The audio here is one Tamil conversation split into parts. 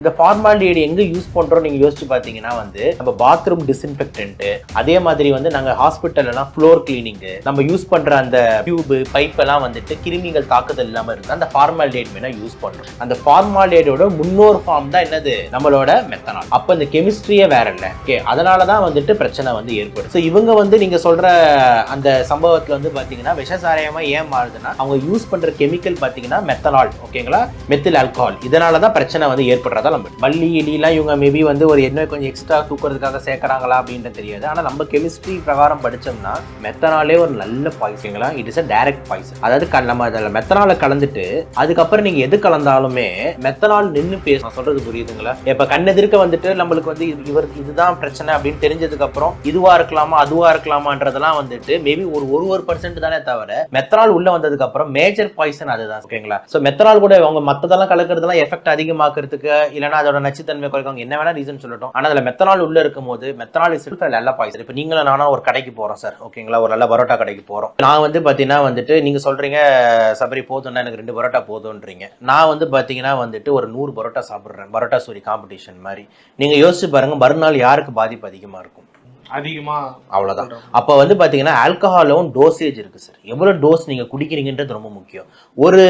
இந்த ஃபார்மாலிட்டி எங்க யூஸ் பண்றோம் நீங்க யோசிச்சு பாத்தீங்கன்னா வந்து நம்ம பாத்ரூம் டிஸ்இன்ஃபெக்டன்ட், அதே மாதிரி வந்து நாங்க ஹாஸ்பிட்டல் எல்லாம் ஃப்ளோர் கிளீனிங், நம்ம யூஸ் பண்ற அந்த டியூப் பைப் எல்லாம் வந்துட்டு கிருமிகள் தாக்குதல் இல்லாம இருக்கு அந்த ஃபார்மாலிட்டி வேணா யூஸ் பண்றோம். அந்த ஃபார்மாலிட்டியோட முன்னோர் ஃபார்ம் தான் என்னது நம்மளோட மெத்தனால். அப்ப இந்த கெமிஸ்ட்ரியே வேற இல்ல. ஓகே, அதனாலதான் வந்துட்டு பிரச்சனை வந்து ஏற்படும். ஸோ இவங்க வந்து நீங்க சொல்ற அந்த சம்பவத்துல வந்து பாத்தீங்கன்னா விஷசாரியமா ஏன் மாறுதுன்னா அவங்க யூஸ் பண்ற கெமிக்கல் பாத்தீங்கன்னா மெத்தனால். ஓகேங்களா, மெத்தில் ஆல்கஹால். இதனாலதான் பிரச்சனை வந்து ஏற்படுறதா. மல்லி இலிலாம் இவங்க மேபி வந்து ஒரு என்ன கொஞ்சம் எக்ஸ்ட்ரா தூக்குறதுக்காக சேர்க்கறாங்களா அப்படின்னு தெரியாது. ஆனா நம்ம கெமிஸ்ட்ரி பிரகாரம் படிச்சோம்னா மெத்தனாலே ஒரு நல்ல பாய்சன்ங்களா, it is a direct poison. அதாவது நம்ம அதில் மெத்தனால கலந்துட்டு அதுக்கப்புறம் நீங்க எது கலந்தாலுமே மெத்தனால் நின்று பேச சொல்றது புரியுதுங்களா? இப்ப கண்ணெதிர்க்க வந்துட்டு நம்மளுக்கு வந்து இவர் இதுதான் பிரச்சனை அப்படின்னு தெரிஞ்சதுக்கு அப்புறம் இதுவா இருக்கலாமா அதுவா இருக்கலாமான்றதெல்லாம் வந்துட்டு மேபி ஒரு பர்சன்ட் தானே தவிர மெத்தனால் உள்ள வந்ததுக்கு அப்புறம் மேஜர் பாய்சன் அதுதான். ஓகேங்களா? சோ மெத்தனால் கூட அவங்க மத்ததெல்லாம் கலக்கிறதுலாம் எஃபெக்ட் அதிகமாக்குறதுக்கு இல்லைன்னா அதோட நச்சுத்தன்மை குறைக்கும் என்ன வேணா ரீசன் சொல்லட்டும். ஆனா அதுல மெத்தனால் உள்ள இருக்கும் போது மெத்தனால் நல்ல பாய்சன். இப்ப நீங்களும் நானும் ஒரு கடைக்கு போறோம் சார், ஓகேங்களா, ஒரு நல்ல பரோட்டா கடைக்கு போறோம். நான் வந்து பாத்தீங்கன்னா வந்துட்டு நீங்க சொல்றீங்க சபரி போதும்னா எனக்கு 2 பரோட்டா போதும்ன்றீங்க. நான் வந்து பாத்தீங்கன்னா வந்துட்டு ஒரு 100 பரோட்டா சாப்பிடுறேன், பரோட்டா சூரி காம்படிஷன் மாதிரி. நீங்க யோசிச்சு பாருங்க மறுநாள் யாருக்கு பாதிப்பு அதிகமா இருக்கும்? அதிகமா. அவ்வளவுதான். அப்ப வந்து பாத்தீங்கன்னா ஆல்கஹாலும் டோசேஜ் இருக்கு சார். எவ்வளவு டோஸ் நீங்க குடிக்கிறீங்கன்றது ரொம்ப முக்கியம். ஒரு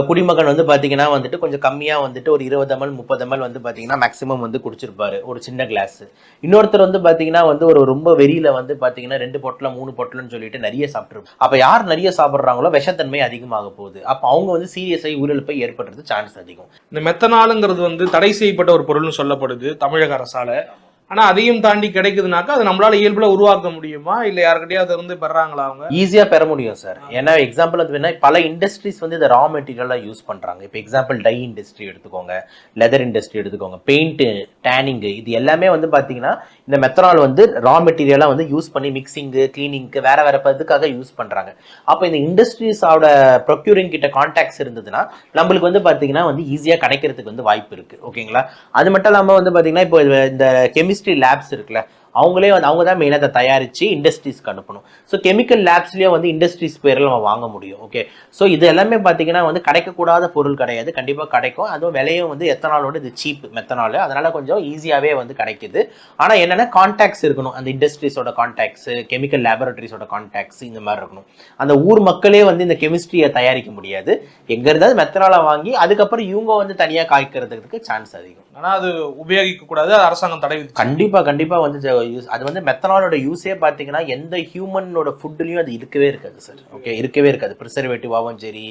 குடிமகன் வந்து பாத்தீங்கன்னா வந்துட்டு கொஞ்சம் கம்மியா வந்துட்டு ஒரு 20 ml 30 ml வந்து பாத்தீங்கன்னா மேக்சிமம் வந்து குடிச்சிருப்பாரு ஒரு சின்ன கிளாஸ். இன்னொருத்தர் வந்து பாத்தீங்கன்னா வந்து ஒரு ரொம்ப வெறியில வந்து பாத்தீங்கன்னா 2 பொட்டலம் 3 பொட்டலம்னு சொல்லிட்டு நிறைய சாப்பிட்டுருப்பாங்க. அப்ப யார் நிறைய சாப்பிடுறாங்களோ விஷத்தன்மை அதிகமாக போகுது. அப்ப அவங்க வந்து சீரியஸாக உயிரிழப்பை ஏற்படுறது சான்ஸ் அதிகம். இந்த மெத்தனாலுங்கிறது வந்து தடை செய்யப்பட்ட ஒரு பொருள்னு சொல்லப்படுது தமிழக அரசால. ஆனா அதையும் தாண்டி கிடைக்குதுனாக்கா அது நம்மளால இயல்புல உருவாக்க முடியுமா, இல்ல யாருக்கிட்டயாவது இருந்து பெறாங்களா? அவங்க ஈஸியா பெற முடியும் சார். ஏன்னா எக்ஸாம்பிள் வந்து பல இண்டஸ்ட்ரீஸ் வந்து இந்த ரா மெட்டீரியலா யூஸ் பண்றாங்க. இப்போ எக்ஸாம்பிள் டை இண்டஸ்ட்ரி எடுத்துக்கோங்க, லெதர் இண்டஸ்ட்ரி எடுத்துக்கோங்க, பெயிண்ட், டேனிங், இது எல்லாமே வந்து பாத்தீங்கன்னா இந்த மெத்தனால் வந்து ரா மெட்டீரியலா வந்து யூஸ் பண்ணி மிக்சிங்கு, கிளீனிங்க்கு வேற வேற பதுக்காக யூஸ் பண்றாங்க. அப்ப இந்த இண்டஸ்ட்ரீஸோட ப்ரொக்யூரிங் கிட்ட கான்டாக்ட்ஸ் இருந்ததுன்னா நம்மளுக்கு வந்து பாத்தீங்கன்னா வந்து ஈஸியா கிடைக்கிறதுக்கு வந்து வாய்ப்பு இருக்கு. ஓகேங்களா? அது மட்டும் இல்லாம வந்து பாத்தீங்கன்னா இப்போ இந்த கெமிஸ்ட்ரி லேப்ஸ் இருக்குல்ல, அவங்களே வந்து அவங்க தான் மெயினாக அதை தயாரித்து இண்டஸ்ட்ரீஸ்க்கு அனுப்பணும். ஸோ கெமிக்கல் லேப்ஸ்லேயே வந்து இண்டஸ்ட்ரீஸ் பேரில் நம்ம வாங்க முடியும். ஓகே, ஸோ இது எல்லாமே பார்த்தீங்கன்னா வந்து கிடைக்கக்கூடாத பொருள் கிடையாது, கண்டிப்பாக கிடைக்கும். அதுவும் விலையும் வந்து எத்தனாலோட இது சீப் மெத்தனால், அதனால கொஞ்சம் ஈஸியாகவே வந்து கிடைக்குது. ஆனால் என்னென்னா கான்டாக்ட்ஸ் இருக்கணும், அந்த இண்டஸ்ட்ரீஸோட கான்டாக்ட்ஸ், கெமிக்கல் லேபரட்டரிஸோட கான்டாக்ட்ஸ் இந்த மாதிரி இருக்கணும். அந்த ஊர் மக்களே வந்து இந்த கெமிஸ்ட்ரியை தயாரிக்க முடியாது. எங்கே இருந்தாலும் மெத்தனாலை வாங்கி அதுக்கப்புறம் இவங்க வந்து தனியாக காய்க்கிறதுக்கு சான்ஸ் அதிகம். ஆனால் அது உபயோகிக்க கூடாது, அரசாங்கம் தடை விதிச்சு. கண்டிப்பாக வந்து அது வந்து மெத்தனாலோட யூஸே பார்த்தீங்கன்னா எந்த ஹியூமனோட ஃபுட்லையும் அது இருக்கவே இருக்காது சார். ஓகே, இருக்கவே இருக்காது. ப்ரிசர்வேட்டிவாகவும் சரி,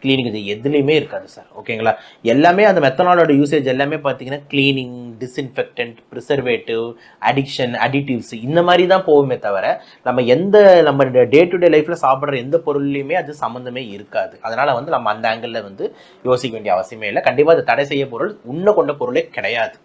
கிளீனிங் இது எதுலையுமே இருக்காது சார். ஓகேங்களா? எல்லாமே அந்த மெத்தனாலோட யூசேஜ் எல்லாமே பார்த்தீங்கன்னா cleaning, disinfectant, preservative, addiction, additives இந்த மாதிரி தான் போகுமே தவிர நம்ம டே டு டே லைஃப்ல சாப்பிட்ற எந்த பொருள்லையுமே அது சம்மந்தமே இருக்காது. அதனால வந்து நம்ம அந்த ஆங்கிளில் வந்து யோசிக்க வேண்டிய அவசியமே இல்லை. கண்டிப்பாக அது தடை செய்ய பொருள் உன்ன கொண்ட பொருளே கிடையாது.